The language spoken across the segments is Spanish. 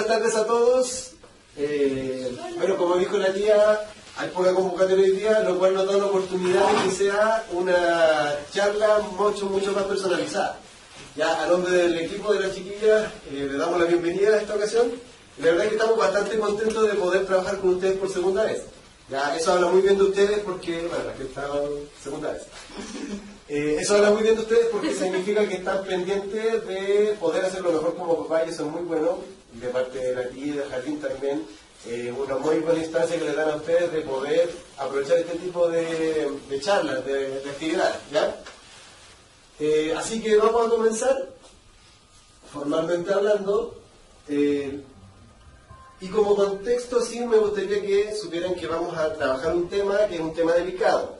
tardes a todos. Bueno, como dijo la tía, hay poca convocatoria hoy día, lo cual nos da la oportunidad de que sea una charla mucho más personalizada. Ya, a nombre del equipo de las chiquillas, le damos la bienvenida a esta ocasión. La verdad es que estamos bastante contentos de poder trabajar con ustedes por segunda vez. Ya, eso habla muy bien de ustedes porque, bueno, la que está segunda vez. Eso habla muy bien de ustedes porque significa que están pendientes de poder hacerlo mejor como papá, y eso es muy bueno. De parte de la tía y del jardín también, una muy buena instancia que le dan a ustedes de poder aprovechar este tipo de charlas, de actividades, ¿ya? Así que vamos a comenzar, formalmente hablando, y como contexto sí me gustaría que supieran que vamos a trabajar un tema que es un tema delicado.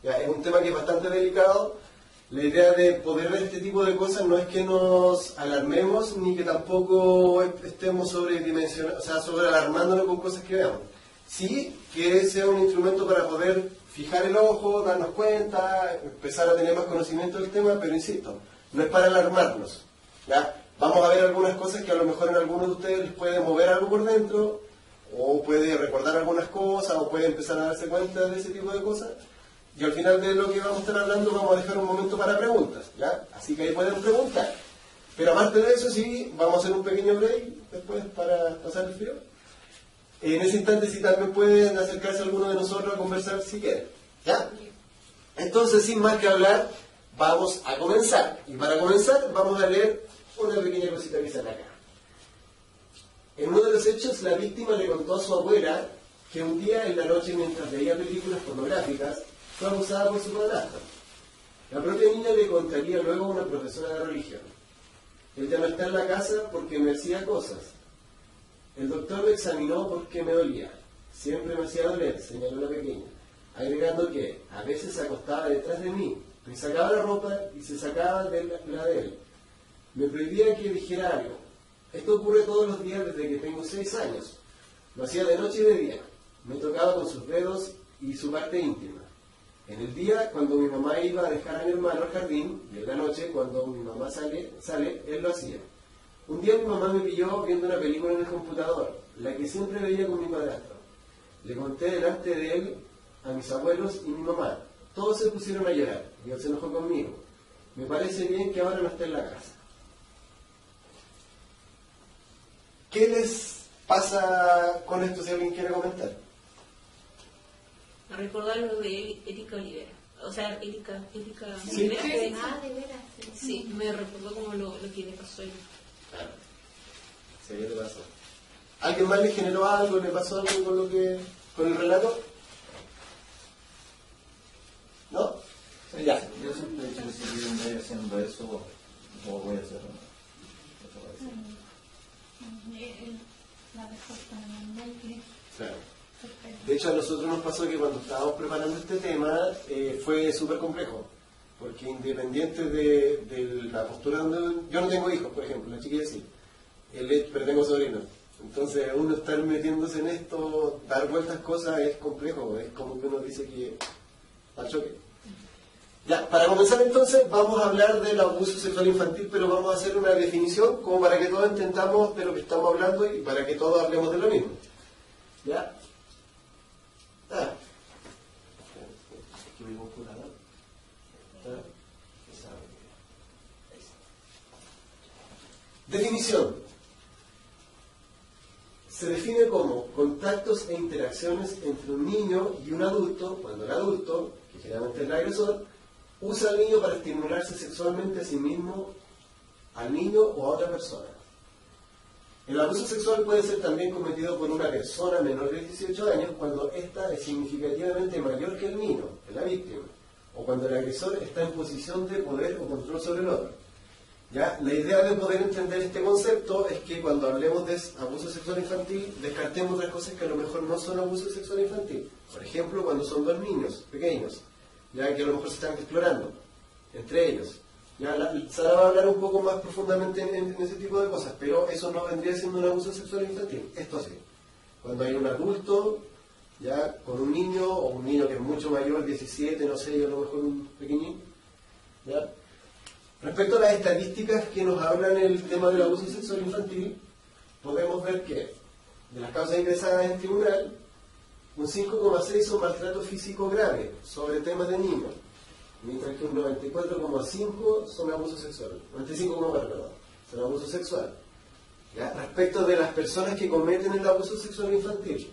¿Ya? Es un tema que es bastante delicado. La idea de poder ver este tipo de cosas no es que nos alarmemos ni que tampoco estemos sobredimensionando, o sea, sobrealarmándonos con cosas que veamos. Sí que sea un instrumento para poder fijar el ojo, darnos cuenta, empezar a tener más conocimiento del tema, pero insisto, no es para alarmarnos. ¿Ya? Vamos a ver algunas cosas que a lo mejor en algunos de ustedes les puede mover algo por dentro, o puede recordar algunas cosas, o puede empezar a darse cuenta de ese tipo de cosas. Y al final de lo que vamos a estar hablando vamos a dejar un momento para preguntas, ¿ya? Así que ahí pueden preguntar. Pero aparte de eso sí, vamos a hacer un pequeño break después para pasar el frío. En ese instante sí también pueden acercarse a alguno de nosotros a conversar si quieren, ¿ya? Entonces, sin más que hablar, vamos a comenzar. Y para comenzar vamos a leer una pequeña cosita que sale acá. En uno de los hechos, la víctima le contó a su abuela que un día en la noche, mientras veía películas pornográficas, fue abusada por su padrastro. La propia niña le contaría luego a una profesora de religión. Él ya no está en la casa porque me hacía cosas. El doctor me examinó porque me dolía. Siempre me hacía doler, señaló la pequeña, agregando que a veces se acostaba detrás de mí, me sacaba la ropa y se sacaba de la de él. Me prohibía que dijera algo. Esto ocurre todos los días desde que tengo 6 años. Lo hacía de noche y de día. Me tocaba con sus dedos y su parte íntima. En el día, cuando mi mamá iba a dejar a mi hermano al jardín, y en la noche, cuando mi mamá sale, él lo hacía. Un día mi mamá me pilló viendo una película en el computador, la que siempre veía con mi padrastro. Le conté delante de él a mis abuelos y mi mamá. Todos se pusieron a llorar, y él se enojó conmigo. Me parece bien que ahora no esté en la casa. ¿Qué les pasa con esto, si alguien quiere comentar? A recordar lo de Erika Olivera. O sea, Erika ¿Sí? Olivera. De veras. Sí, me recordó como lo que le pasó a él. Claro. Sí, ¿qué te pasó? ¿Alguien más le generó algo? ¿Le pasó algo con el relato? ¿No? Ya. Yo siempre he dicho que si yo voy haciendo eso, no voy a hacerlo. La respuesta no. Claro. De hecho, a nosotros nos pasó que cuando estábamos preparando este tema fue súper complejo, porque independiente de la postura donde... Yo no tengo hijos, por ejemplo, la chiquilla sí, pero tengo sobrinos. Entonces, uno estar metiéndose en esto, dar vueltas cosas, es complejo, es como que uno dice que al choque. Ya, para comenzar entonces, vamos a hablar del abuso sexual infantil, pero vamos a hacer una definición como para que todos entendamos de lo que estamos hablando y para que todos hablemos de lo mismo. ¿Ya? Definición. Se define como contactos e interacciones entre un niño y un adulto, cuando el adulto, que generalmente es el agresor, usa al niño para estimularse sexualmente a sí mismo, al niño o a otra persona. El abuso sexual puede ser también cometido por una persona menor de 18 años cuando ésta es significativamente mayor que el niño, que la víctima, o cuando el agresor está en posición de poder o control sobre el otro. ¿Ya? La idea de poder entender este concepto es que cuando hablemos de abuso sexual infantil, descartemos otras cosas que a lo mejor no son abuso sexual infantil. Por ejemplo, cuando son 2 niños pequeños, ya que a lo mejor se están explorando entre ellos. Ya, Sara va a hablar un poco más profundamente en ese tipo de cosas, pero eso no vendría siendo un abuso sexual infantil. Esto sí. Cuando hay un adulto, ya con un niño, o un niño que es mucho mayor, 17, no sé, yo a lo mejor un pequeñín, ¿ya? Respecto a las estadísticas que nos hablan el tema del abuso sexual infantil, podemos ver que de las causas ingresadas en tribunal, un 5,6 son maltrato físico grave sobre temas de niños, mientras que un 94,5 son abuso sexual, 95,4, perdón, son abuso sexual. ¿Ya? Respecto de las personas que cometen el abuso sexual infantil,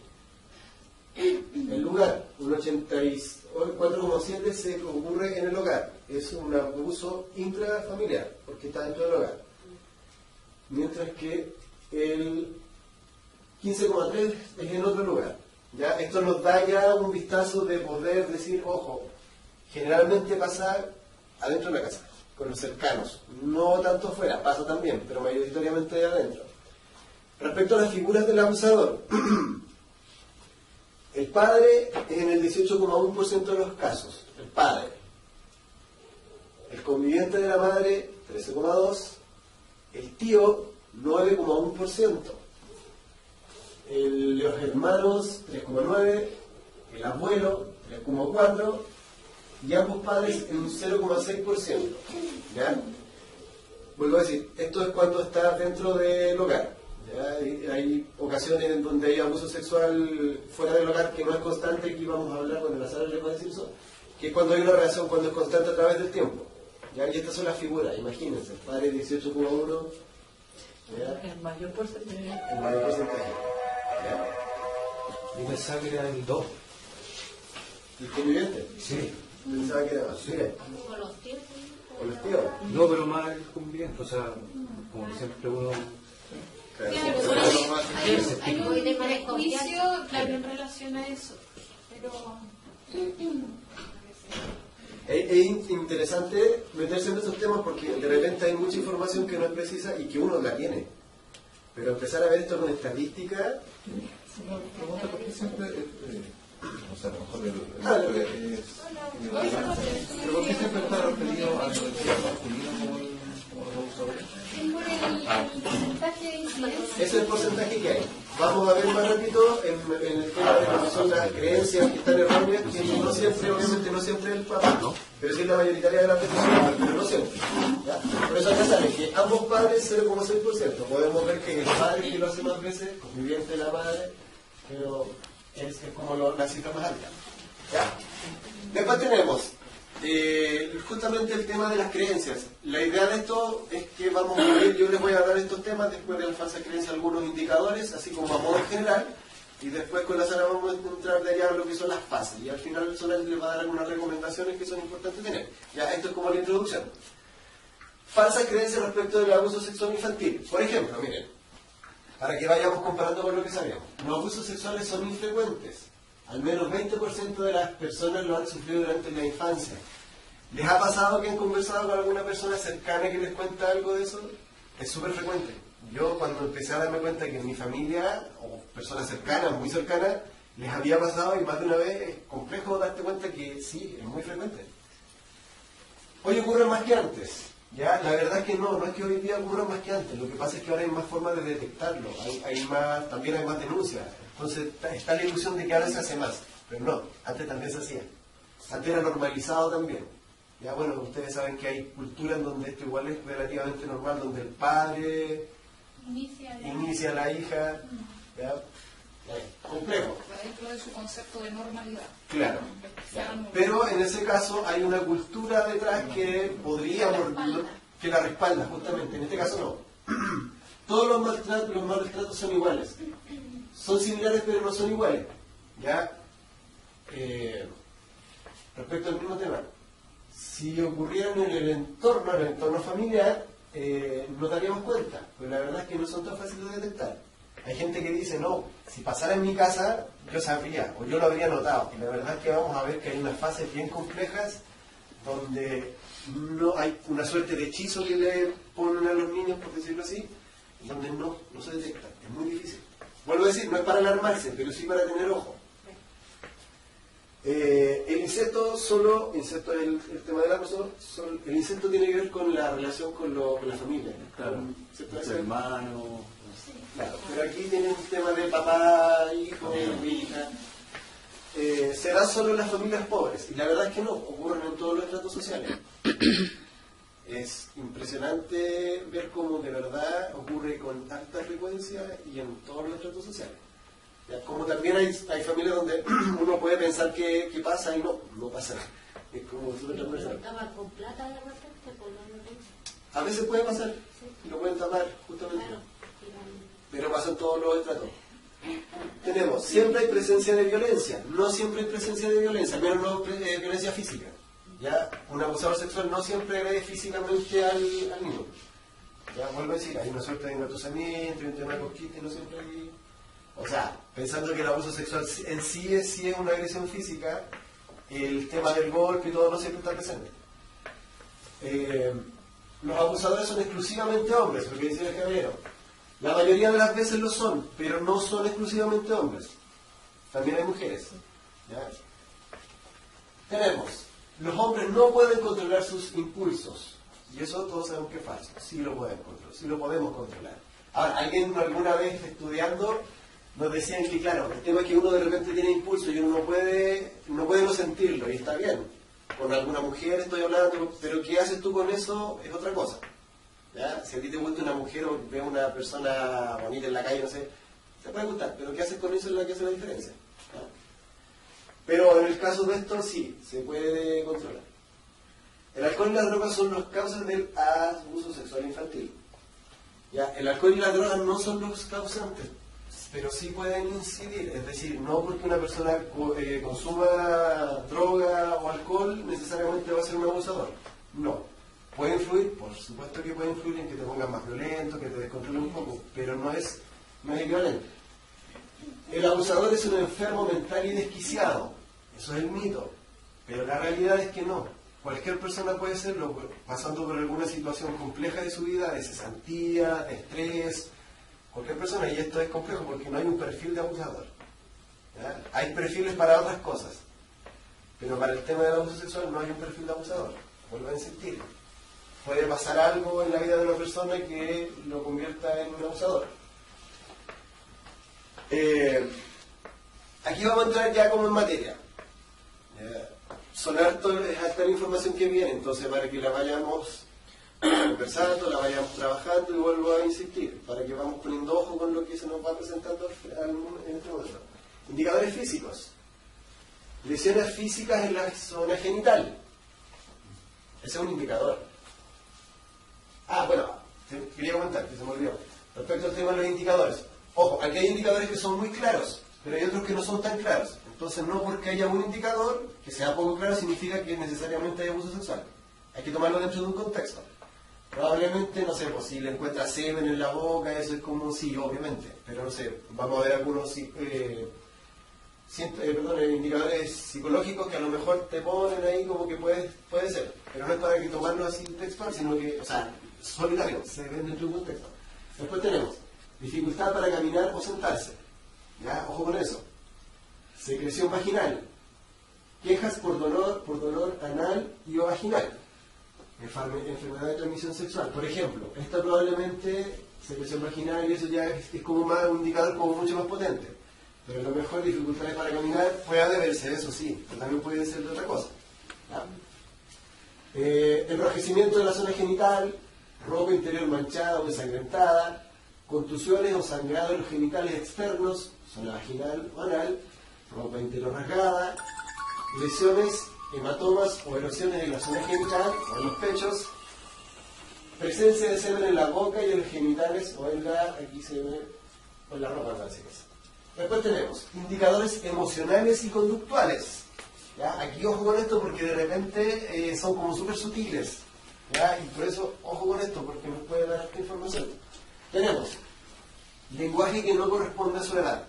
el lugar, un 84,7 se ocurre en el hogar, es un abuso intrafamiliar, porque está dentro del hogar. Mientras que el 15,3 es en otro lugar. ¿Ya? Esto nos da ya un vistazo de poder decir, ojo, generalmente pasa adentro de la casa, con los cercanos, no tanto afuera, pasa también, pero mayoritariamente de adentro. Respecto a las figuras del abusador, el padre es en el 18,1% de los casos, el padre. El conviviente de la madre, 13,2%. El tío, 9,1%. Los hermanos, 3,9%. El abuelo, 3,4%. Y ambos padres en un 0,6%. ¿Ya? Vuelvo a decir, esto es cuando está dentro del hogar. ¿Ya? Hay ocasiones en donde hay abuso sexual fuera del hogar que no es constante, aquí vamos a hablar con el azar, le voy a decir eso, que es cuando hay una relación, cuando es constante a través del tiempo. ¿Ya? Y estas son las figuras, imagínense, el padre 18,1%, El mayor porcentaje. el mayor porcentaje. ¿Ya? Yo pensaba que era el 2. ¿El conviviente? Sí. Pensaba que era más. Mire, Con los tíos. con los tíos. No, pero más el conviviente. O sea, como que siempre uno... Claro, Claro, sí, por pero ahí más- hay un Voy de prejuicio, claro, en relación a eso. Pero Es interesante meterse en estos temas porque de repente hay mucha información que no es precisa y que uno la tiene. Pero empezar a ver esto con estadística, Una pregunta, ¿por qué siempre, o sea, a lo mejor pero ¿por qué siempre está referido al colectivo masculino como los abusadores? es por el porcentaje de incidencia. ese es el porcentaje que hay. Vamos a ver más rápido en el tema de lo que son las creencias que están erróneas, que no siempre, obviamente no siempre el papá, pero sí la mayoría de las veces, pero no siempre. ¿Ya? Por eso acá sale que ambos padres 0,6%. Podemos ver que el padre que lo hace más veces, conviviente de la madre, pero es como la cifra más alta. ¿Ya? Después tenemos justamente el tema de las creencias. La idea de esto es que vamos a ver, yo les voy a dar estos temas después de la falsa creencia, algunos indicadores, así como a modo general, y después con la Sara vamos a entrar de allá a lo que son las fases, y al final Sara les va a dar algunas recomendaciones que son importantes tener. Ya, esto es como la introducción. Falsa creencia respecto del abuso sexual infantil. Por ejemplo, miren, para que vayamos comparando con lo que sabemos. Los abusos sexuales son infrecuentes. Al menos 20% de las personas lo han sufrido durante la infancia. ¿Les ha pasado que han conversado con alguna persona cercana que les cuenta algo de eso? Es súper frecuente. Yo cuando empecé a darme cuenta que en mi familia, o personas cercanas, muy cercanas, les había pasado y más de una vez es complejo darte cuenta que sí, es muy frecuente. Hoy ocurre más que antes. ¿Ya? La verdad es que no es que hoy día ocurra más que antes. Lo que pasa es que ahora hay más formas de detectarlo. También hay más denuncias. Entonces está la ilusión de que ahora se hace más. Pero no, antes también se hacía. Antes era normalizado también. Ya bueno, ustedes saben que hay culturas en donde esto igual es relativamente normal, donde el padre inicia a la hija. ¿Ya? Complejo. Dentro de su concepto de normalidad. Claro. Pero en ese caso hay una cultura detrás que que la respalda, justamente. En este caso no. Todos los malos tratos son iguales. Son similares pero no son iguales. ¿Ya? Respecto al mismo tema. Si ocurrieran en el entorno familiar, nos daríamos cuenta. Pero la verdad es que no son tan fáciles de detectar. Hay gente que dice, no, si pasara en mi casa, yo sabría, o yo lo habría notado. Y la verdad es que vamos a ver que hay unas fases bien complejas donde no hay una suerte de hechizo que le ponen a los niños, por decirlo así, donde no se detecta. Es muy difícil. Vuelvo a decir, no es para alarmarse, pero sí para tener ojo. El incesto el tema del acoso, el incesto tiene que ver con la relación con la familia. Claro, los hermanos. Claro, pero aquí tiene un tema de papá, hijo, hija. Se da solo en las familias pobres, y la verdad es que no, ocurren en todos los estratos sociales. Es impresionante ver cómo de verdad ocurre con alta frecuencia y en todos los estratos sociales. ¿Ya? Como también hay familias donde uno puede pensar que pasa y no pasa. Es como súper transversal. Estaba con plata de repente, por lo A veces puede pasar, y lo pueden tapar justamente. Claro. Pero pasan todos los estratos. Tenemos, siempre hay presencia de violencia, no siempre hay presencia de violencia, al menos no violencia física. ¿Ya? Un abusador sexual no siempre agrede físicamente al niño. Ya, vuelvo a decir, hay una suerte de engatusamiento, hay un tema de conquista, y no siempre hay... O sea, pensando que el abuso sexual en sí es una agresión física, el tema del golpe y todo no siempre está presente. Los abusadores son exclusivamente hombres, lo que dice el caballero. La mayoría de las veces lo son, pero no son exclusivamente hombres. También hay mujeres. ¿Ya? Tenemos, los hombres no pueden controlar sus impulsos. Y eso todos sabemos que es falso. Sí lo pueden controlar, sí lo podemos controlar. Ahora, alguien alguna vez estudiando nos decían que, claro, el tema es que uno de repente tiene impulso y uno no puede no sentirlo, y está bien. Con alguna mujer estoy hablando, pero ¿qué haces tú con eso? Es otra cosa. ¿Ya? Si a ti te gusta una mujer o ves una persona bonita en la calle, no sé, te puede gustar, pero ¿qué haces con eso? Es la que hace la diferencia. ¿Ya? Pero en el caso de esto sí, se puede controlar. El alcohol y las drogas son las causas del abuso sexual infantil. ¿Ya? El alcohol y las drogas no son los causantes, pero sí pueden incidir. Es decir, no porque una persona consuma droga o alcohol necesariamente va a ser un abusador. No. Puede influir, por supuesto que puede influir en que te pongas más violento, que te descontrole un poco, pero no es equivalente. El abusador es un enfermo mental y desquiciado. Eso es el mito. Pero la realidad es que no. Cualquier persona puede serlo, pasando por alguna situación compleja de su vida, de cesantía, de estrés. Cualquier persona, y esto es complejo porque no hay un perfil de abusador. ¿Ya? Hay perfiles para otras cosas, pero para el tema del abuso sexual no hay un perfil de abusador. Vuelvo a insistir. Puede pasar algo en la vida de una persona que lo convierta en un abusador. Aquí vamos a entrar ya como en materia. Son harta la información que viene, entonces para que la vayamos conversando, la vayamos trabajando, y vuelvo a insistir, para que vamos poniendo ojo con lo que se nos va presentando en este momento. Indicadores físicos. Lesiones físicas en la zona genital. Ese es un indicador. Bueno, quería comentar, que se me olvidó. Respecto al tema de los indicadores. Ojo, aquí hay indicadores que son muy claros, pero hay otros que no son tan claros. Entonces, no porque haya un indicador que sea poco claro significa que necesariamente hay abuso sexual. Hay que tomarlo dentro de un contexto. Probablemente, no sé, pues si le encuentras semen en la boca, eso es como sí, obviamente. Pero no sé, vamos a ver algunos indicadores psicológicos que a lo mejor te ponen ahí como que puede ser. Pero no es para que tomarlo así textual, sino que, o sea, solitario, se ven dentro de un contexto. Después tenemos dificultad para caminar o sentarse. ¿Ya? Ojo con eso. Secreción vaginal. Quejas por dolor anal y o vaginal. Enfermedad de transmisión sexual. Por ejemplo, esta probablemente, secreción vaginal, y eso ya es como más un indicador como mucho más potente. Pero a lo mejor dificultades para caminar puede deberse, eso sí, pero también puede ser de otra cosa. ¿Ya? Enrojecimiento de la zona genital, ropa interior manchada o ensangrentada, contusiones o sangrado en los genitales externos, zona vaginal o anal, ropa interior rasgada, lesiones, hematomas o erosiones en la zona genital o en los pechos, presencia de semen en la boca y en los genitales o en la, aquí se ve, o en la ropa, parece que es. Después tenemos indicadores emocionales y conductuales. ¿Ya? Aquí ojo con esto porque de repente son como súper sutiles. ¿Ya? Y por eso ojo con esto porque nos puede dar esta información. Tenemos lenguaje que no corresponde a su edad.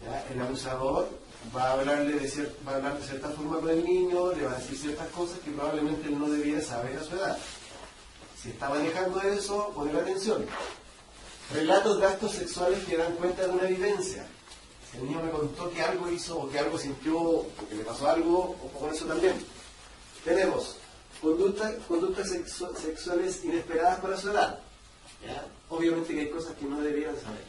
¿Ya? El abusador va a hablar de cierta forma con el niño, le va a decir ciertas cosas que probablemente él no debiera saber a su edad. Si está manejando eso, ponle atención. Relatos de actos sexuales que dan cuenta de una vivencia. Si el niño me contó que algo hizo o que algo sintió o que le pasó algo, ojo con eso también. Tenemos conductas sexuales inesperadas para su edad. ¿Ya? Obviamente que hay cosas que no deberían saber.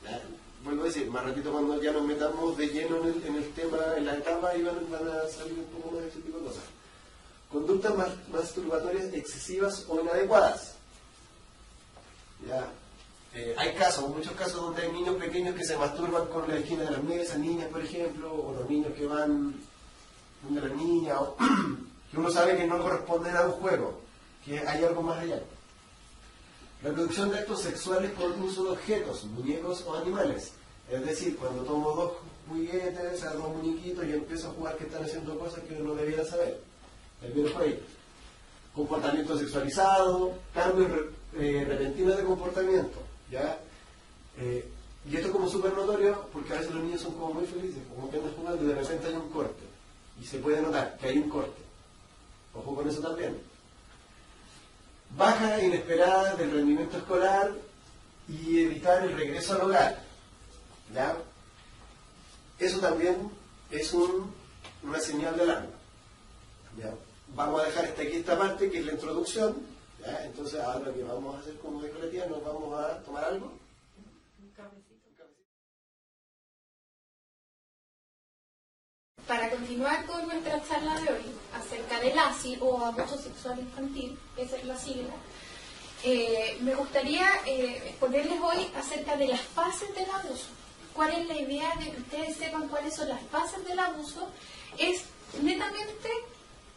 ¿Ya? Vuelvo a decir, más ratito cuando ya nos metamos de lleno en el tema, en la etapa, y van a salir un poco más de ese tipo de cosas. conductas masturbatorias excesivas o inadecuadas. ¿Ya? Hay casos, muchos casos donde hay niños pequeños que se masturban con la esquina de las mesas, niñas por ejemplo, o los niños que van donde las niñas, o que uno sabe que no corresponden a un juego, que hay algo más allá. Reproducción de actos sexuales por uso de objetos, muñecos o animales. Es decir, cuando tomo dos juguetes, o sea, dos muñequitos y empiezo a jugar que están haciendo cosas que no debiera saber. El viene por ahí. Comportamiento sexualizado, cambios repentinos de comportamiento. ¿Ya? Y esto es como súper notorio porque a veces los niños son como muy felices, como que andan jugando y de repente hay un corte. Y se puede notar que hay un corte. Ojo con eso también. Baja inesperada del rendimiento escolar y evitar el regreso al hogar. ¿Ya? Eso también es una señal de alarma. ¿Ya? Vamos a dejar hasta aquí esta parte que es la introducción. ¿Ya? Entonces ahora lo que vamos a hacer como decorativa, nos vamos a tomar algo. Un cafecito. Para continuar con nuestra charla de hoy acerca del ASI o abuso sexual infantil, esa es la sigla, me gustaría exponerles hoy acerca de las fases del abuso. ¿Cuál es la idea de que ustedes sepan cuáles son las fases del abuso? Es netamente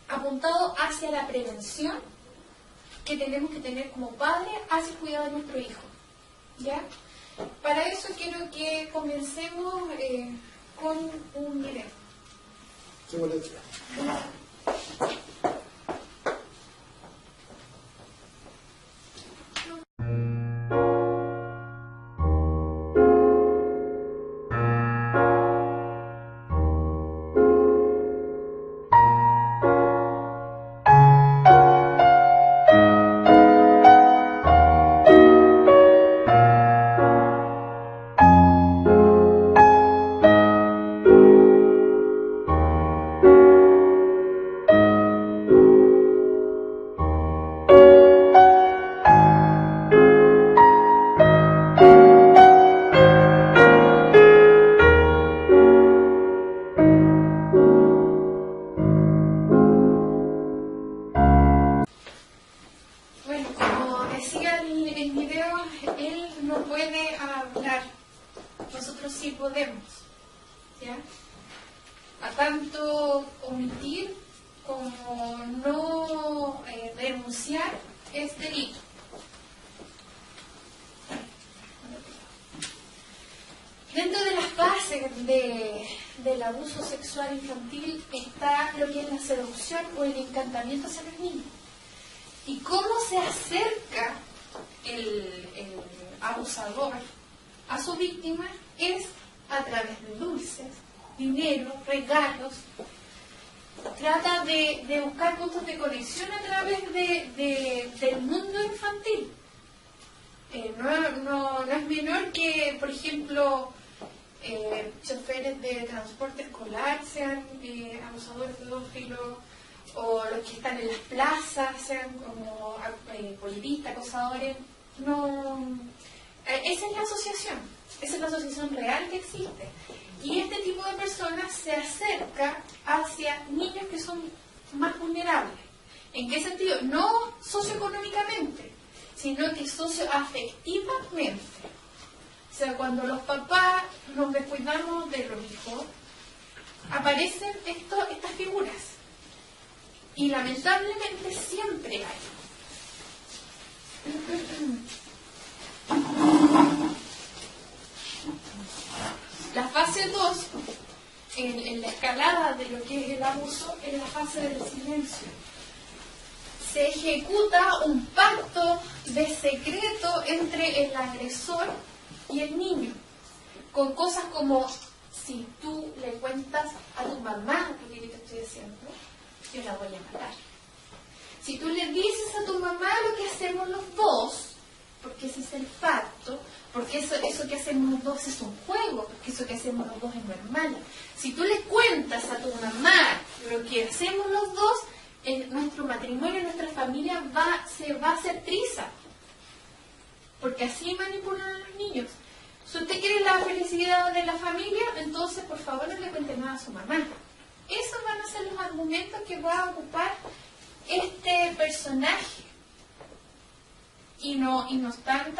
apuntado hacia la prevención que tenemos que tener como padre hacia el cuidado de nuestro hijo. ¿Ya? Para eso quiero que comencemos con un video. Bueno, como decía el video, él no puede hablar, nosotros sí podemos, ¿ya? A tanto omitir como no denunciar es delito. Dentro de las bases del abuso sexual infantil está lo que es la seducción o el encantamiento hacia los niños. ¿Y cómo se acerca el abusador a su víctima? Es a través de dulces, dinero, regalos. Trata de buscar puntos de conexión a través del mundo infantil. No es menor que, por ejemplo, choferes de transporte escolar sean abusadores pedófilos, o los que están en las plazas sean como politistas, acosadores. No, esa es la asociación real que existe. Y este tipo de personas se acerca hacia niños que son más vulnerables. ¿En qué sentido? No socioeconómicamente, sino que socioafectivamente. O sea, cuando los papás nos descuidamos de los hijos, aparecen estas figuras. Y lamentablemente siempre hay. La fase 2, en la escalada de lo que es el abuso, es la fase del silencio. Se ejecuta un pacto de secreto entre el agresor y el niño, con cosas como: si tú le cuentas a tu mamá lo que yo te estoy diciendo, yo la voy a matar. Si tú le dices a tu mamá lo que hacemos los dos, porque ese es el pacto, porque eso que hacemos los dos es un juego, porque eso que hacemos los dos es normal. Si tú le cuentas a tu mamá lo que hacemos los dos, nuestro matrimonio, nuestra familia se va a hacer triza. Porque así manipulan a los niños. Si usted quiere la felicidad de la familia, entonces por favor no le cuente nada a su mamá. Esos van a ser los argumentos que va a ocupar este personaje y no es tan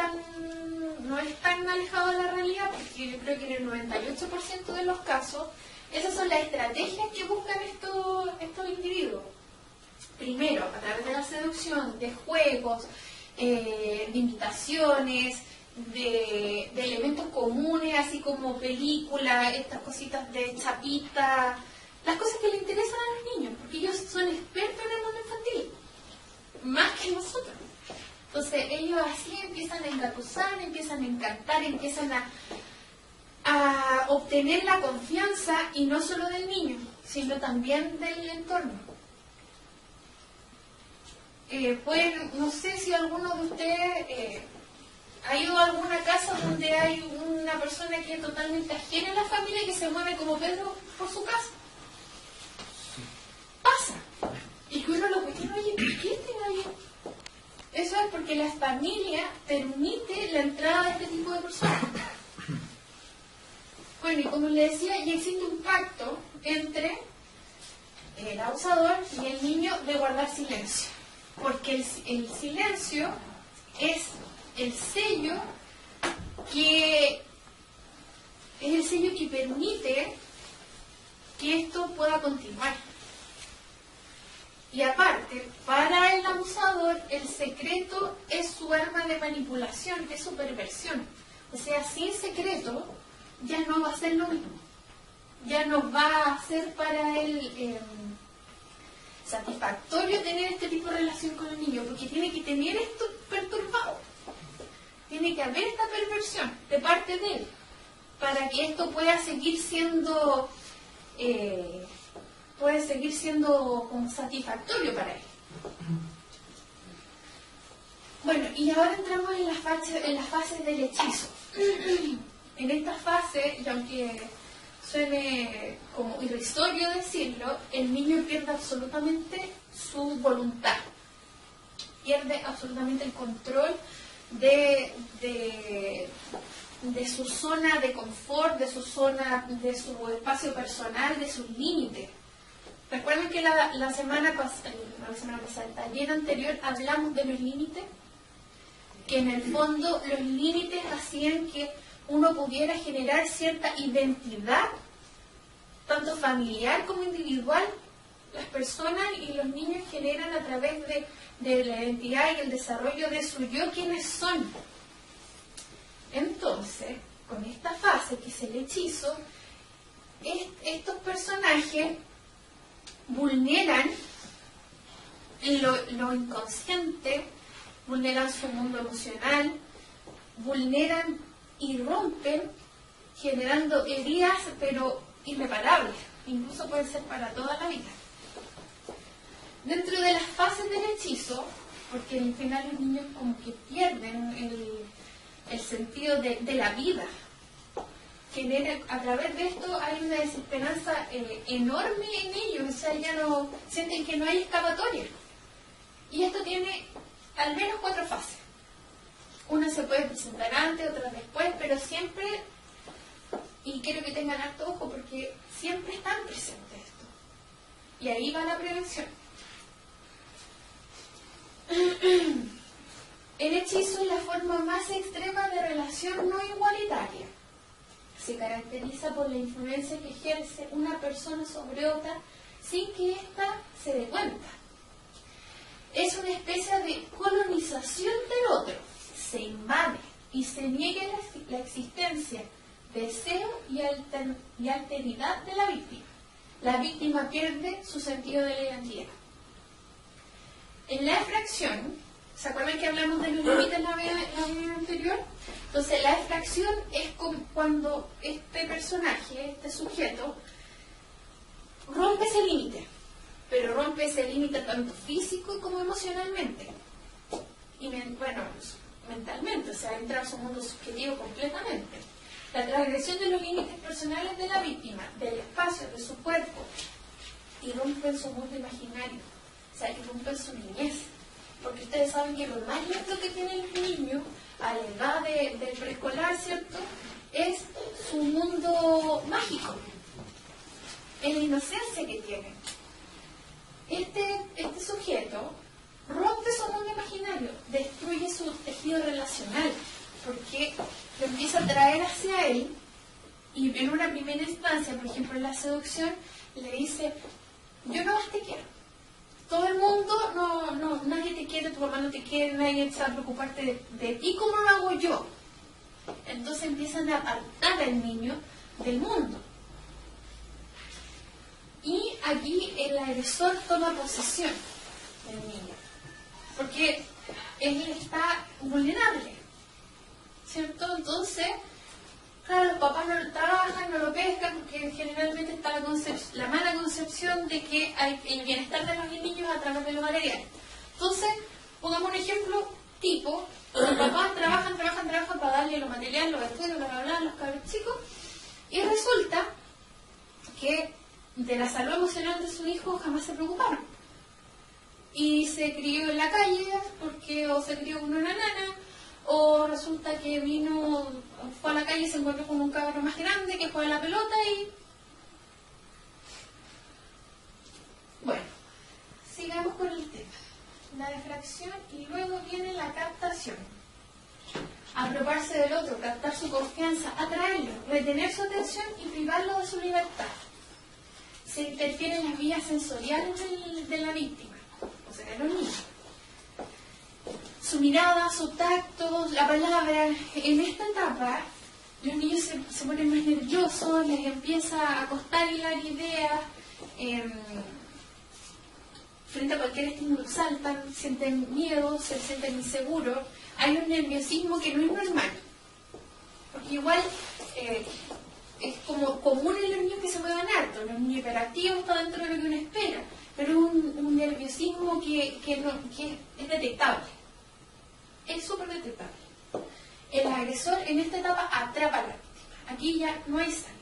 alejado de la realidad, porque yo creo que en el 98% de los casos esas son las estrategias que buscan estos individuos. Primero, a través de la seducción, de juegos, de invitaciones, de elementos comunes, así como películas, estas cositas de chapita, las cosas que le interesan a los niños, porque ellos son expertos en el mundo infantil, más que nosotros. Entonces ellos así empiezan a engatusar, empiezan a encantar, empiezan a obtener la confianza, y no solo del niño, sino también del entorno. Pues no sé si alguno de ustedes ha ido a alguna casa donde hay una persona que es totalmente ajena a la familia y que se mueve como Pedro por su casa. Pasa. Y que uno lo cuestiona, oye, ¿por qué te va bien? Eso es porque la familia permite la entrada de este tipo de personas. Bueno, y como les decía, ya existe un pacto entre el abusador y el niño de guardar silencio. Porque el silencio es el sello que permite que esto pueda continuar. Y aparte, para el abusador, el secreto es su arma de manipulación, es su perversión. O sea, sin secreto, ya no va a ser lo mismo. Ya no va a ser para él satisfactorio tener este tipo de relación con el niño, porque tiene que tener esto perturbado. Tiene que haber esta perversión de parte de él, para que esto pueda seguir siendo como satisfactorio para él. Bueno, y ahora entramos en la fase del hechizo. En esta fase, y aunque suene como irrisorio decirlo, el niño pierde absolutamente su voluntad, pierde absolutamente el control de su zona de confort, de su espacio personal, de sus límites. Recuerden que la semana pasada, el taller anterior, hablamos de los límites, que en el fondo los límites hacían que uno pudiera generar cierta identidad, tanto familiar como individual. Las personas y los niños generan a través de la identidad y el desarrollo de su yo quiénes son. Entonces, con esta fase que es el hechizo, estos personajes vulneran lo inconsciente, vulneran su mundo emocional, vulneran y rompen, generando heridas pero irreparables, incluso pueden ser para toda la vida. Dentro de las fases del hechizo, porque al final los niños como que pierden el sentido de la vida, a través de esto hay una desesperanza enorme en ellos, o sea, ya no sienten que no hay escapatoria. Y esto tiene al menos 4 fases. Una se puede presentar antes, otra después, pero siempre, y quiero que tengan harto ojo, porque siempre están presentes esto. Y ahí va la prevención. El hechizo es la forma más extrema de relación no igualitaria. Se caracteriza por la influencia que ejerce una persona sobre otra sin que ésta se dé cuenta. Es una especie de colonización del otro. Se invade y se niega la existencia, deseo y alteridad de la víctima. La víctima pierde su sentido de la identidad. En la efracción, ¿se acuerdan que hablamos de los límites en la vez anterior? Entonces, la efracción es cuando este personaje, este sujeto, rompe ese límite, pero rompe ese límite tanto físico como emocionalmente. Y mentalmente, o sea, entra a su mundo subjetivo completamente. La transgresión de los límites personales de la víctima, del espacio, de su cuerpo, irrumpe su mundo imaginario, o sea, irrumpe su niñez. Porque ustedes saben que lo más lindo que tiene el niño a la edad del preescolar, ¿cierto?, es su mundo mágico, es la inocencia que tiene. Este sujeto rompe su mundo imaginario, destruye su tejido relacional, porque lo empieza a traer hacia él y en una primera instancia, por ejemplo en la seducción, le dice, yo no más te quiero. Todo el mundo, nadie te quiere, tu mamá no te quiere, nadie se va a preocuparte de ti como lo hago yo. Entonces empiezan a apartar al niño del mundo. Y aquí el agresor toma posesión del niño, porque él está vulnerable, ¿cierto? Entonces, claro, los papás no trabajan, no lo pescan, porque generalmente está la mala concepción de que hay el bienestar de los niños a través de lo material. Entonces, pongamos un ejemplo tipo, los papás trabajan para darle lo material, los estudios, los cabros chicos, y resulta que de la salud emocional de su hijo jamás se preocuparon. Y se crió en la calle, o se crió con una nana, o resulta que fue a la calle y se encontró con un cabro más grande que juega la pelota y... Bueno, sigamos con el tema. La difracción y luego viene la captación. Apropiarse del otro, captar su confianza, atraerlo, retener su atención y privarlo de su libertad. Se interfiere en las vías sensoriales de la víctima, o sea, de los niños. Su mirada, su tacto, la palabra. En esta etapa, los niños se ponen más nerviosos, les empieza a costar hilar ideas, frente a cualquier estímulo saltan, sienten miedo, se sienten inseguros. Hay un nerviosismo que no es normal, porque igual es como común en los niños que se muevan harto, los niños hiperactivos está dentro de lo que uno espera, pero es un nerviosismo que es detectable, es súper detectable. El agresor en esta etapa atrapa a la víctima, aquí ya no hay salida.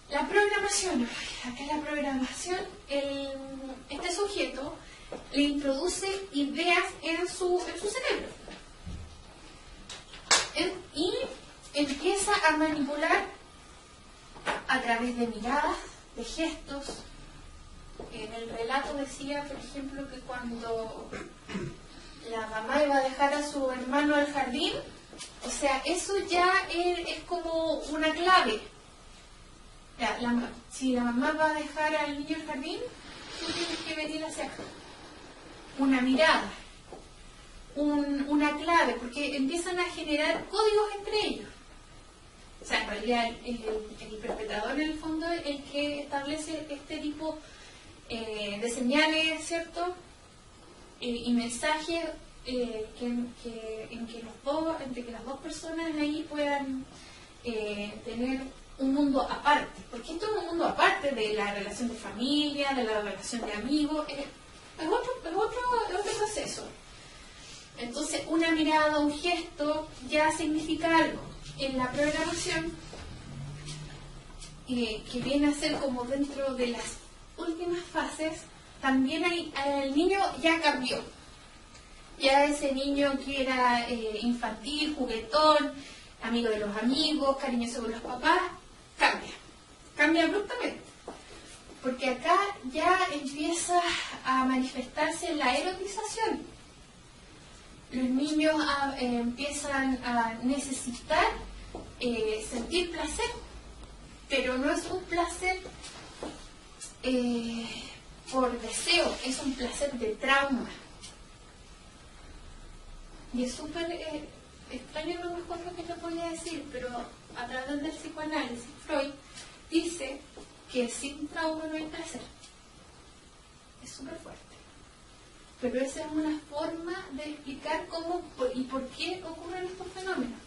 La programación, acá en la programación, este sujeto le introduce ideas en su cerebro y empieza a manipular a través de miradas, de gestos. En el relato decía, por ejemplo, que cuando la mamá iba a dejar a su hermano al jardín, o sea, eso ya es como una clave. Ya, si la mamá va a dejar al niño al jardín, tú tienes que venir hacia acá. Una mirada, una clave, porque empiezan a generar códigos entre ellos. O sea, en realidad el perpetrador en el fondo es el que establece este tipo de señales, ¿cierto? Y mensajes entre que las dos personas ahí puedan tener un mundo aparte, porque esto es un mundo aparte de la relación de familia, de la relación de amigos, es otro proceso. Entonces, una mirada, un gesto, ya significa algo. En la programación, que viene a ser como dentro de las últimas fases, también el niño ya cambió. Ya ese niño que era infantil, juguetón, amigo de los amigos, cariñoso con los papás, cambia abruptamente. Porque acá ya empieza a manifestarse la erotización. Los niños empiezan a necesitar sentir placer, pero no es un placer por deseo, es un placer de trauma. Y es súper extraño a lo mejor lo que te podía decir, pero a través del psicoanálisis, Freud dice que sin trauma no hay placer. Es súper fuerte. Pero esa es una forma de explicar cómo y por qué ocurren estos fenómenos.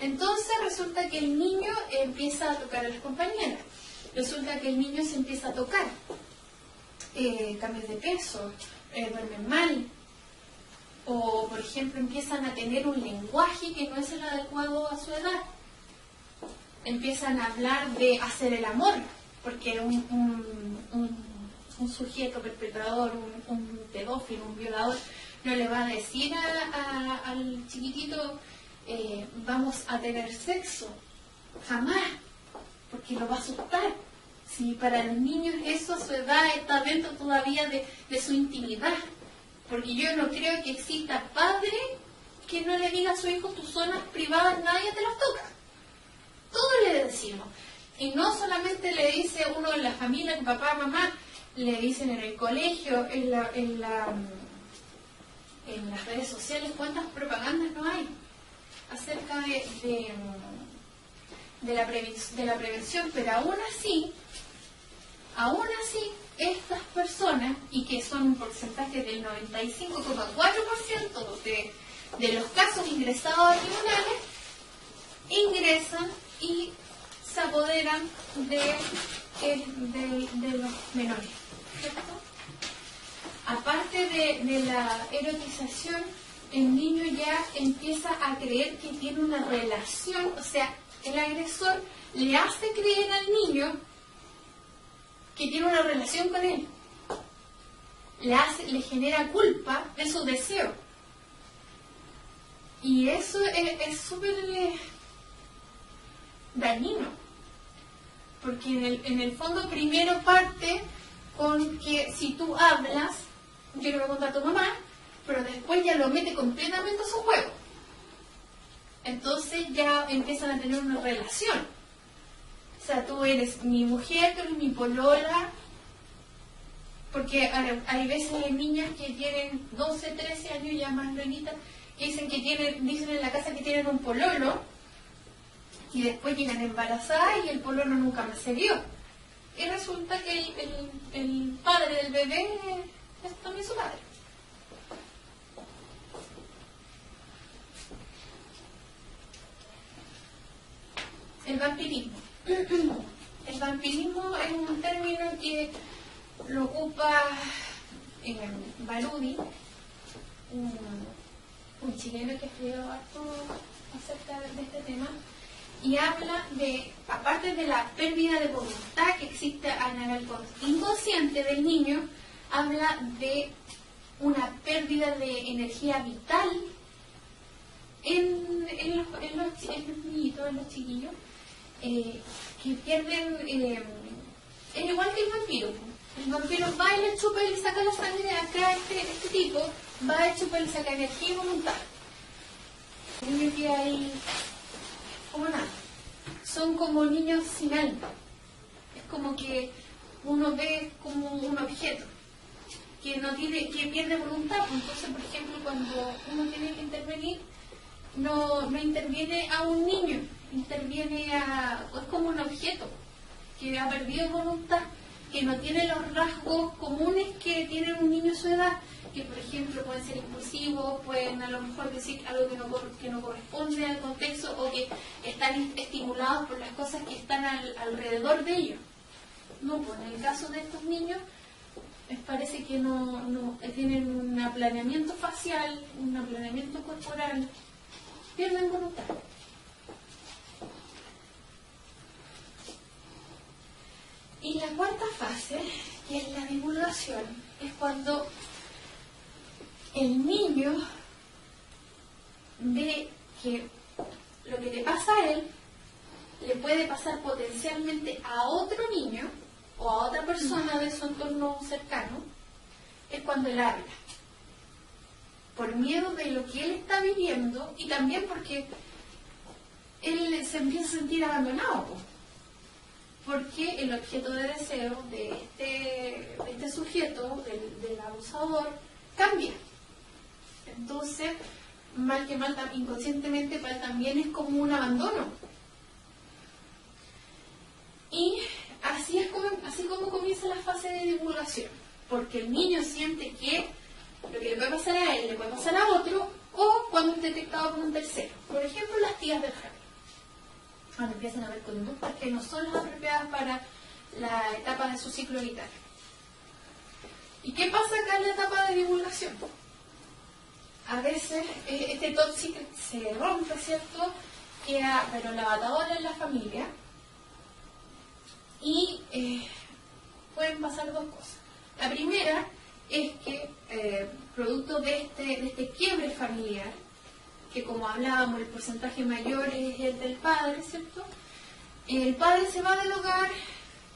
Entonces resulta que el niño empieza a tocar a las compañeras. Resulta que el niño se empieza a tocar. Cambios de peso, duermen mal. O, por ejemplo, empiezan a tener un lenguaje que no es el adecuado a su edad. Empiezan a hablar de hacer el amor, porque un sujeto perpetrador, un pedófilo, un violador, no le va a decir al chiquitito vamos a tener sexo, jamás, porque lo va a asustar. Sí, para los niños eso, su edad está dentro todavía de su intimidad. Porque yo no creo que exista padre que no le diga a su hijo: tus zonas privadas nadie te las toca. Todos le decimos. Y no solamente le dice uno en la familia, en papá, mamá, le dicen en el colegio, en las redes sociales, cuántas propagandas no hay acerca de la prevención, pero aún así, estas personas, y que son un porcentaje del 95,4% de los casos ingresados a tribunales, ingresan y se apoderan de los menores, ¿cierto? Aparte de la erotización, el niño ya empieza a creer que tiene una relación, o sea, el agresor le hace creer al niño que tiene una relación con él. Le genera culpa de su deseo. Y eso es súper dañino. Porque en el fondo primero parte con que si tú hablas, yo le voy a contar a tu mamá, pero después ya lo mete completamente a su juego. Entonces ya empiezan a tener una relación. O sea, tú eres mi mujer, tú eres mi polola. Porque hay veces hay niñas que tienen 12, 13 años, ya más granitas, que dicen en la casa que tienen un pololo, y después llegan embarazadas y el pololo nunca más se vio. Y resulta que el padre del bebé es también su padre. El vampirismo. El vampirismo es un término que lo ocupa Barudi, un chileno que escribió harto acerca de este tema, y habla de, aparte de la pérdida de voluntad que existe a nivel inconsciente del niño, habla de una pérdida de energía vital en los niñitos, en los chiquillos, que pierden, es igual que el vampiro. El vampiro va y le chupa y le saca la sangre. Acá este tipo va y chupa y le saca energía y voluntad. El niño queda ahí como nada. Son como niños sin alma. Es como que uno ve como un objeto que pierde voluntad. Entonces, por ejemplo, cuando uno tiene que intervenir, no interviene a un niño, es como un objeto que ha perdido voluntad, que no tiene los rasgos comunes que tiene un niño a su edad, que por ejemplo pueden ser impulsivos, pueden a lo mejor decir algo que no corresponde al contexto, o que están estimulados por las cosas que están alrededor de ellos. No, pues en el caso de estos niños, les parece que no tienen un aplaneamiento facial, un aplaneamiento corporal, pierden voluntad. Y la cuarta fase, que es la divulgación, es cuando el niño ve que lo que le pasa a él le puede pasar potencialmente a otro niño o a otra persona de su entorno cercano. Es cuando él habla, por miedo de lo que él está viviendo, y también porque él se empieza a sentir abandonado, porque el objeto de deseo de este sujeto, del abusador, cambia. Entonces, mal que mal, inconscientemente, para él también es como un abandono. Y así como comienza la fase de divulgación, porque el niño siente que lo que le puede pasar a él le puede pasar a otro, o cuando es detectado por un tercero. Por ejemplo, las tías del jardín, cuando empiezan a haber conductas que no son las apropiadas para la etapa de su ciclo vital. ¿Y qué pasa acá en la etapa de divulgación? A veces este top secret se rompe, ¿cierto? Queda, pero la batadora en la familia, y pueden pasar dos cosas. La primera es que, producto de este quiebre familiar, que como hablábamos, el porcentaje mayor es el del padre, ¿cierto? El padre se va del hogar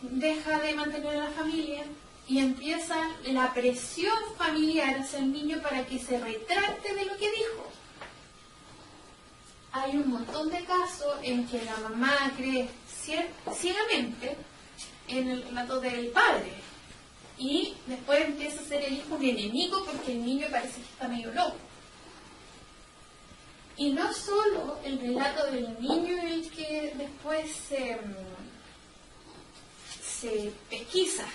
deja de mantener a la familia y empieza la presión familiar hacia el niño para que se retracte de lo que dijo. Hay un montón de casos en que la mamá cree ciegamente en el relato del padre y después empieza a ser el hijo un enemigo porque el niño parece que está medio loco. Y no solo el relato del niño el que después se pesquisa,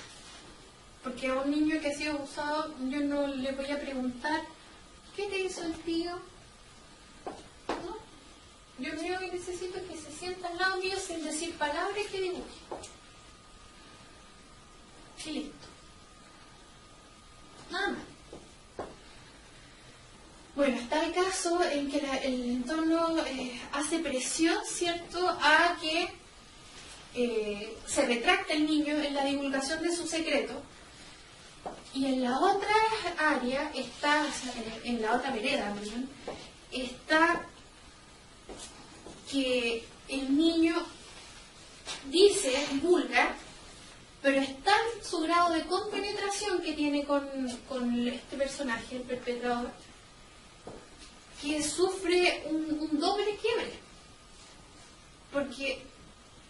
porque a un niño que ha sido abusado yo no le voy a preguntar ¿qué te hizo el tío? ¿No? Yo creo que necesito que se sienta al lado mío sin decir palabras y que dibuje. Y listo. Nada más. Bueno, está el caso en que el entorno hace presión, ¿cierto?, a que se retracte el niño en la divulgación de su secreto. Y en la otra área está, en la otra vereda, perdón, está que el niño dice, divulga, pero es tal su grado de compenetración que tiene con este personaje, el perpetrador, que sufre un doble quiebre. Porque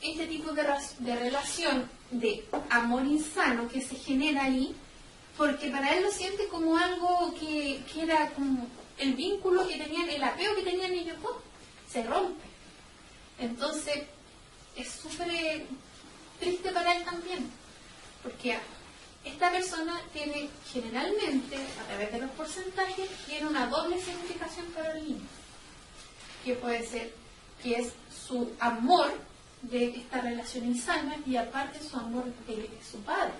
este tipo de relación de amor insano que se genera ahí, porque para él lo siente como algo que era como el vínculo que tenían, el apego que tenían ellos dos, se rompe. Entonces es súper triste para él también, porque esta persona tiene generalmente, a través de los porcentajes, tiene una doble significación para el niño, que puede ser que es su amor de esta relación insana y aparte su amor de su padre,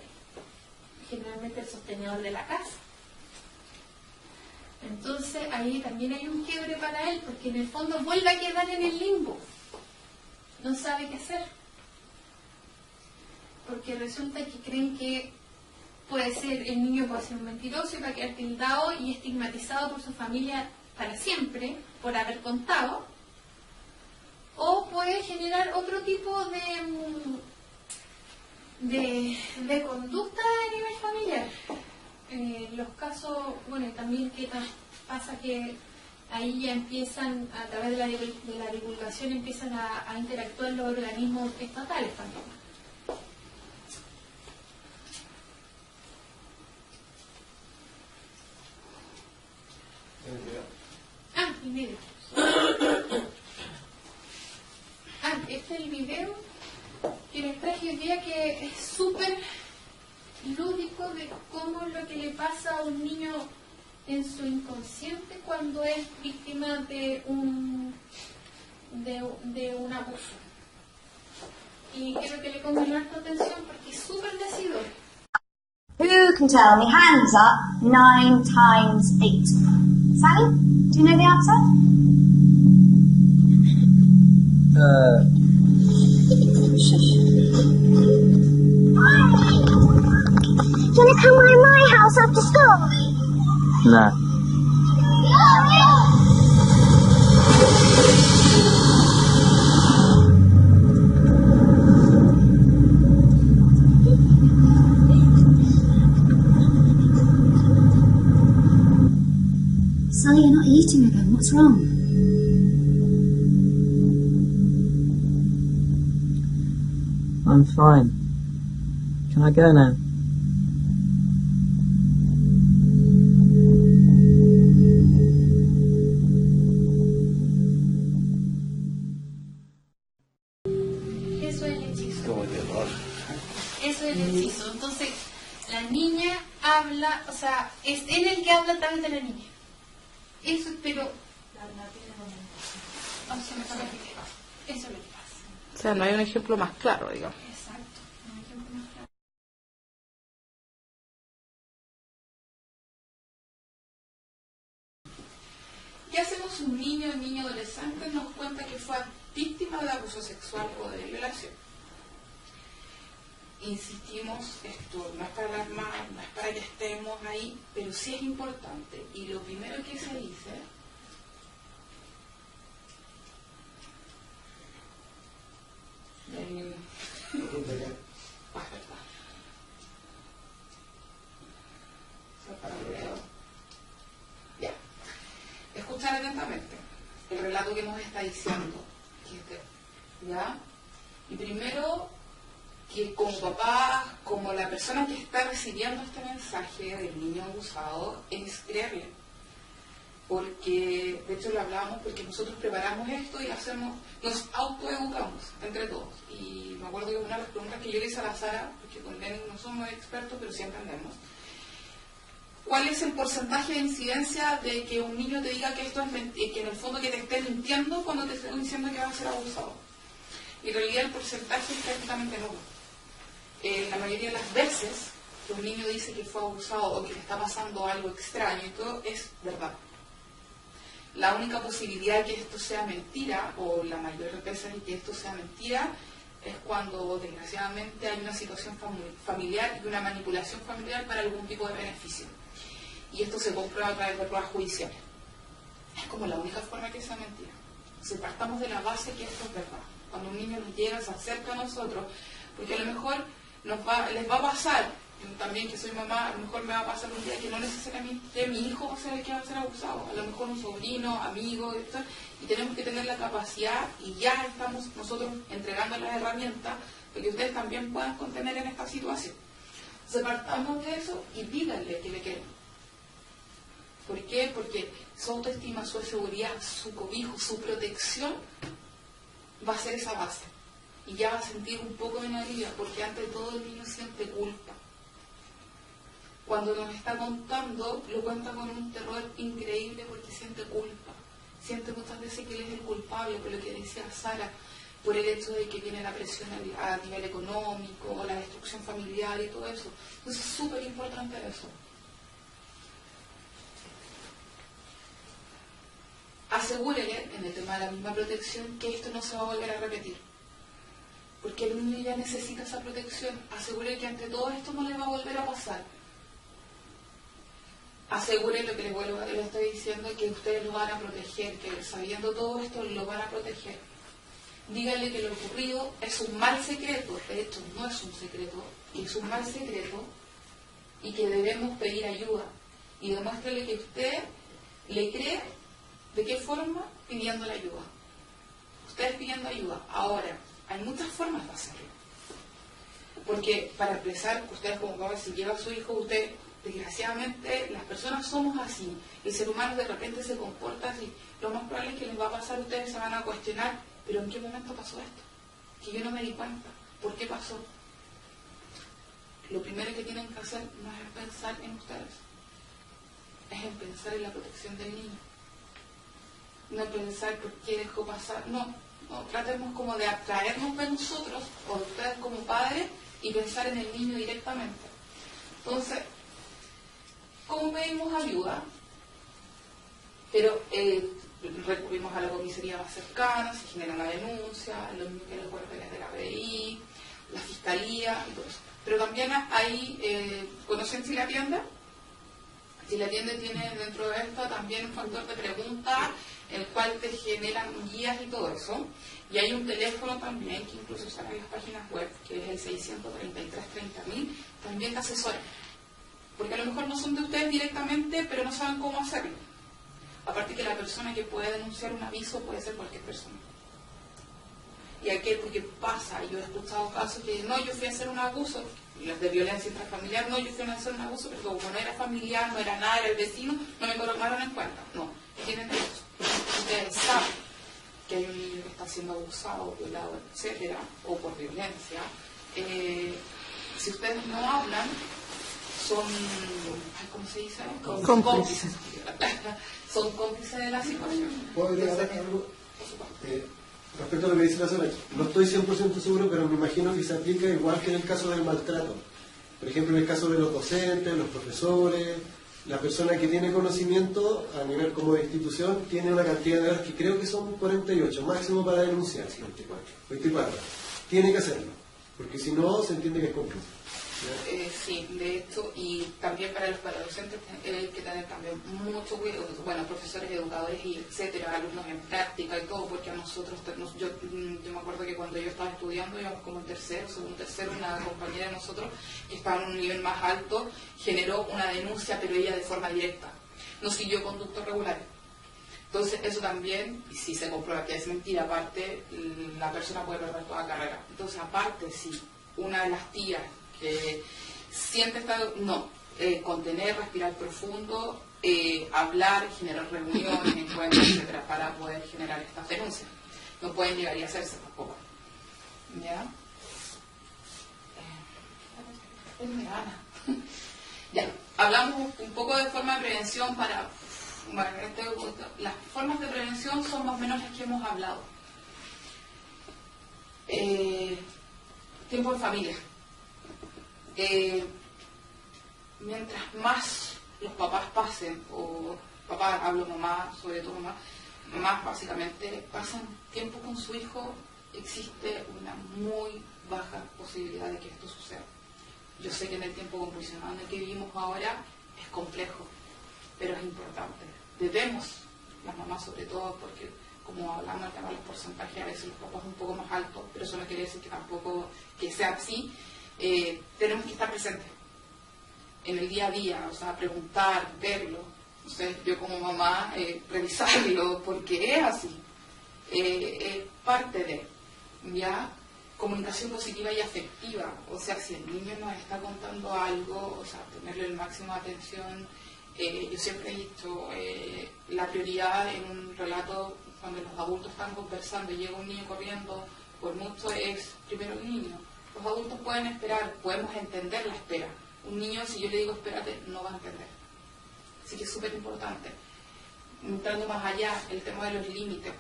generalmente el sostenedor de la casa. Entonces ahí también hay un quiebre para él, porque en el fondo vuelve a quedar en el limbo, no sabe qué hacer, porque resulta que creen que puede ser, el niño puede ser un mentiroso y va a quedar tildado y estigmatizado por su familia para siempre por haber contado, o puede generar otro tipo de conducta a nivel familiar. Los casos, bueno, también que pasa que ahí ya empiezan, a través de la divulgación, empiezan a interactuar los organismos estatales también. El video. Este es el video que les traje hoy día, que es súper lúdico de cómo es lo que le pasa a un niño en su inconsciente cuando es víctima de un abuso. Y quiero que le pongan harta atención porque es súper decidor. Who can tell me, hands up, 9 times 8? Sally, do you know the answer? Shush. Do you want to come by my house after school? No. Sally, you're not eating again. What's wrong? I'm fine. Can I go now? Eso es el hechizo. Como terror. Eso es el hechizo. Entonces, la niña habla, o sea, es él el que habla a través de la niña. Eso, pero... Eso es lo que pasa. O sea, no hay un ejemplo más claro, digamos. Exacto. No hay ejemplo más claro. ¿Qué hacemos si un niño adolescente nos cuenta que fue víctima de abuso sexual o de violación? Insistimos, esto no es para alarmar, no es para que estemos ahí, pero sí es importante. Y lo primero que se dice... el relato que nos está diciendo. ¿Ya? Y primero, que como papá, como la persona que está recibiendo este mensaje del niño abusado, es creerle. Porque, de hecho lo hablábamos porque nosotros preparamos esto y nos autoeducamos entre todos. Y me acuerdo que una de las preguntas que yo le hice a la Sara, porque con Lenin no somos expertos, pero sí entendemos, ¿cuál es el porcentaje de incidencia de que un niño te diga que esto es que en el fondo que te esté mintiendo cuando te esté diciendo que va a ser abusado? Y en realidad el porcentaje es prácticamente nulo. La mayoría de las veces que un niño dice que fue abusado o que le está pasando algo extraño y todo, es verdad. La única posibilidad de que esto sea mentira, o la mayor de veces de que esto sea mentira, es cuando desgraciadamente hay una situación familiar y una manipulación familiar para algún tipo de beneficio. Y esto se comprueba a través de pruebas judiciales. Es como la única forma que sea mentira. Si partamos de la base que esto es verdad. Cuando un niño nos llega, se acerca a nosotros, porque a lo mejor les va a pasar, también que soy mamá, a lo mejor me va a pasar un día que no necesariamente mi hijo va a ser el que va a ser abusado, a lo mejor un sobrino, amigo, y tenemos que tener la capacidad, y ya estamos nosotros entregando las herramientas para que ustedes también puedan contener en esta situación. Separamos de eso y díganle que le quieren. ¿Por qué? Porque su autoestima, su seguridad, su cobijo, su protección va a ser esa base. Y ya va a sentir un poco de alivio, porque ante todo el niño siente culpa. Cuando nos está contando, lo cuenta con un terror increíble porque siente culpa. Siente muchas veces que él es el culpable, por lo que decía Sara, por el hecho de que viene la presión a nivel económico, la destrucción familiar y todo eso. Entonces es súper importante eso. Asegúrele, en el tema de la misma protección, que esto no se va a volver a repetir. Porque el niño ya necesita esa protección. Asegúrele que ante todo esto no le va a volver a pasar. Aseguren lo que les estoy diciendo, que ustedes lo van a proteger, que sabiendo todo esto lo van a proteger. Díganle que lo ocurrido es un mal secreto, de hecho no es un secreto, que es un mal secreto y que debemos pedir ayuda. Y demuéstrele que usted le cree. ¿De qué forma? Pidiendo la ayuda. Ustedes pidiendo ayuda. Ahora, hay muchas formas de hacerlo. Porque para empezar, ustedes como papás, si lleva a su hijo, usted, desgraciadamente, las personas somos así. El ser humano de repente se comporta así. Lo más probable es que les va a pasar, ustedes se van a cuestionar, pero ¿en qué momento pasó esto? Que yo no me di cuenta. ¿Por qué pasó? Lo primero que tienen que hacer no es pensar en ustedes. Es en pensar en la protección del niño. No pensar por qué dejó pasar. No, tratemos como de atraernos de nosotros, o de ustedes como padres, y pensar en el niño directamente. Entonces, ¿cómo pedimos ayuda? Pero recurrimos a la comisaría más cercana, se genera la denuncia, lo mismo que los cuerpos de la PDI, la fiscalía y todo eso. Pero también hay, ¿conocen Si la Tienda? Si la Tienda tiene dentro de esto también un factor de pregunta, el cual te generan guías y todo eso. Y hay un teléfono también, que incluso sale en las páginas web, que es el 633-30.000, también te asesoran. Porque a lo mejor no son de ustedes directamente, pero no saben cómo hacerlo. Aparte que la persona que puede denunciar un aviso puede ser cualquier persona. Y aquel, porque pasa, yo he escuchado casos que no, yo fui a hacer un abuso, de violencia intrafamiliar, no, yo fui a hacer un abuso, pero como no era familiar, no era nada, era el vecino, no me tomaron en cuenta. No, tienen derecho. Ustedes saben que hay un niño que está siendo abusado, violado, etcétera, o por violencia. Si ustedes no hablan, son, ¿cómo se dice? Cómplices. Son cómplices de la situación. ¿Puedo agregar algo? Respecto a lo que dice la Sara, no estoy 100% seguro, pero me imagino que se aplica igual que en el caso del maltrato. Por ejemplo, en el caso de los docentes, los profesores, la persona que tiene conocimiento a nivel como de institución tiene una cantidad de horas que creo que son 48, máximo para denunciar. 24. Tiene que hacerlo, porque si no se entiende que es cómplice. Sí, de hecho, y también para los docentes hay que tener también mucho cuidado, bueno, profesores, educadores y etcétera, alumnos en práctica y todo, porque a nosotros, yo me acuerdo que cuando yo estaba estudiando, íbamos como en segundo tercero, una compañera de nosotros que estaba en un nivel más alto, generó una denuncia, pero ella de forma directa, no siguió conductos regulares. Entonces eso también, y si se comprueba que es mentira, aparte, la persona puede perder toda la carrera. Entonces aparte, si una de las tías que siente estado, contener, respirar profundo, hablar, generar reuniones, encuentros, etcétera, para poder generar estas denuncias. No pueden llegar y hacerse tampoco. ¿Ya? Ya, hablamos un poco de forma de prevención para las formas de prevención son más o menos las que hemos hablado. Tiempo en familia. Mientras más los papás pasen, o papá, hablo mamá, sobre todo mamá básicamente, pasan tiempo con su hijo, existe una muy baja posibilidad de que esto suceda. Yo sé que en el tiempo convulsionado en el que vivimos ahora es complejo, pero es importante. Debemos, las mamás sobre todo, porque como hablamos del tema de los porcentajes, a veces los papás un poco más altos, pero eso no quiere decir que tampoco que sea así, tenemos que estar presentes en el día a día, o sea, preguntar, verlo. Entonces, yo como mamá, revisarlo, porque es así. Es parte de, ¿ya? Comunicación positiva y afectiva, o sea, si el niño nos está contando algo, o sea, ponerle el máximo de atención. Yo siempre he dicho, la prioridad en un relato, cuando los adultos están conversando y llega un niño corriendo, por mucho es primero el niño. Los adultos pueden esperar, podemos entender la espera. Un niño, si yo le digo espérate, no va a entender. Así que es súper importante. Entrando más allá, el tema de los límites.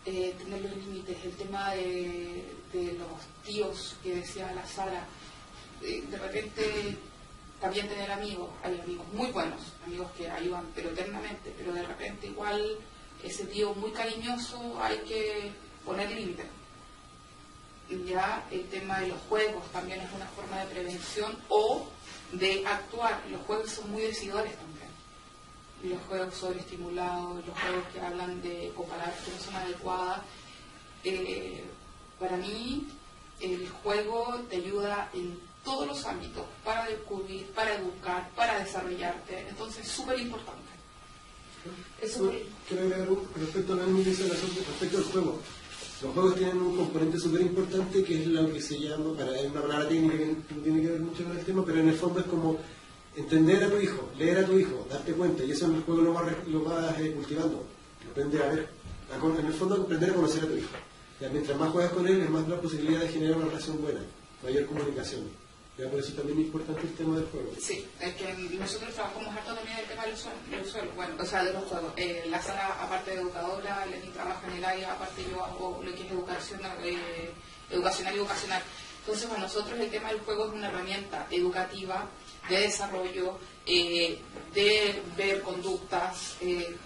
Tener los límites, el tema de los tíos que decía la Sara, de repente también tener amigos, hay amigos muy buenos, amigos que ayudan pero eternamente, pero de repente igual ese tío muy cariñoso hay que poner límites. Ya el tema de los juegos también es una forma de prevención o de actuar. Los juegos son muy decidores también. Los juegos sobreestimulados, los juegos que hablan de comparar que no son adecuadas. Para mí, el juego te ayuda en todos los ámbitos para descubrir, para educar, para desarrollarte. Entonces, es súper importante. Quiero agregar respecto a la respecto al juego. Los juegos tienen un componente súper importante que es lo que se llama, es una palabra técnica que no tiene que ver mucho con el tema, pero en el fondo es como entender a tu hijo, leer a tu hijo, darte cuenta, y eso en el juego lo vas cultivando, aprender a ver, en el fondo aprender a conocer a tu hijo. Ya, mientras más juegas con él, es más la posibilidad de generar una relación buena, mayor comunicación. Ya, por eso también es importante el tema del juego. Sí, es que nosotros trabajamos harto también el tema del usuario, bueno, o sea, de los juegos. La Sara, aparte de educadora, Lenny trabaja en el área, aparte yo hago lo que es educacional y vocacional. Entonces, para nosotros el tema del juego es una herramienta educativa, de desarrollo, de ver conductas,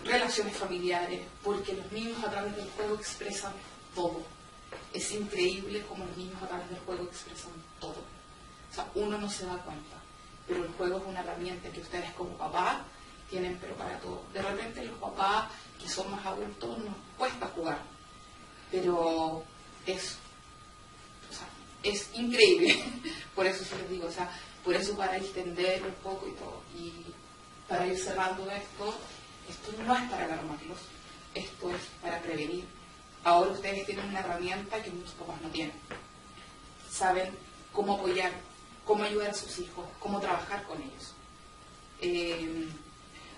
relaciones familiares, porque los niños a través del juego expresan todo. Es increíble cómo los niños a través del juego expresan todo. O sea, uno no se da cuenta, pero el juego es una herramienta que ustedes como papá tienen, pero para todo. De repente los papás que son más adultos nos cuesta jugar, pero es increíble. Por eso se les digo, o sea, por eso para extender un poco y todo. Y para ir cerrando esto no es para alarmarlos, esto es para prevenir. Ahora ustedes tienen una herramienta que muchos papás no tienen. Saben cómo apoyar, cómo ayudar a sus hijos, cómo trabajar con ellos.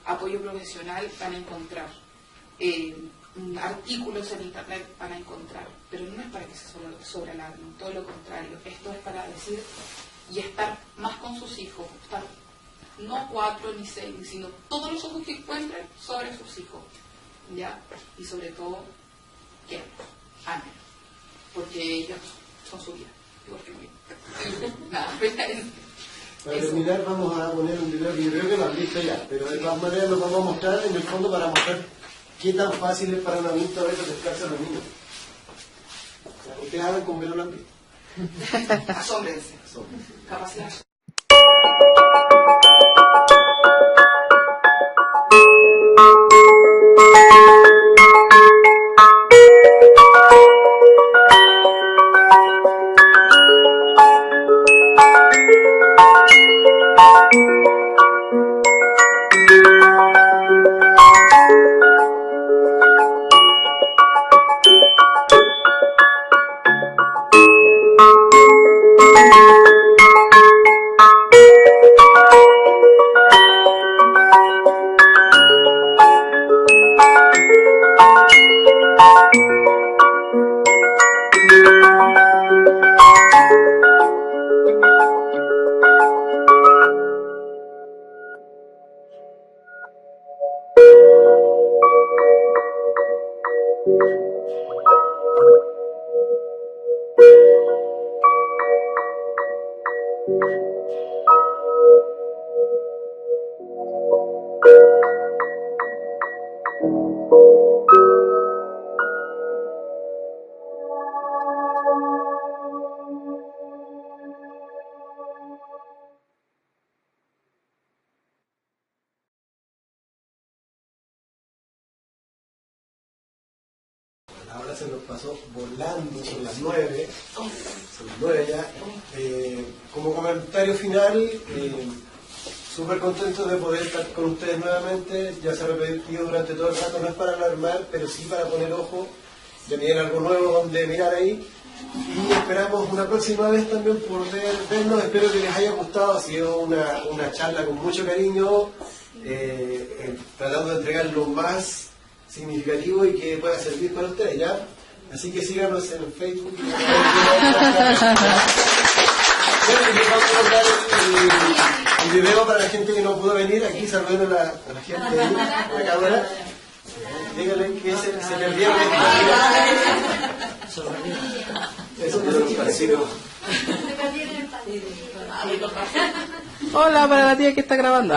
Apoyo profesional van a encontrar. Artículos en internet van a encontrar, pero no es para que se sobrealarmen, todo lo contrario. Esto es para decir y estar más con sus hijos, estar no 4 ni 6, sino todos los ojos que encuentren sobre sus hijos, ¿ya? Y sobre todo, que amen, porque ellos son su vida, igual que yo. Nada, para terminar vamos a poner un video que yo creo que lo han visto ya, pero de todas maneras lo vamos a mostrar en el fondo para mostrar qué tan fácil es para un adulto a veces pescarse a los niños. O sea, ustedes hagan como que no lo han visto. Asómbrense. Capacidad. Ahora se nos pasó volando, son las 9, son las 9 ya. Como comentario final, súper contento de poder estar con ustedes nuevamente. Ya se ha repetido durante todo el rato, no es para alarmar, pero sí para poner ojo. Ya tienen algo nuevo donde mirar ahí. Y esperamos una próxima vez también poder vernos. Espero que les haya gustado. Ha sido una charla con mucho cariño, tratando de entregar lo más significativo y que pueda servir para ustedes, ¿ya? Así que síganos en Facebook. El video para la gente que no pudo venir. Aquí saludando a la gente de la cámara. Díganle que se perdieron. Eso es lo parecido. Hola para la tía que está grabando.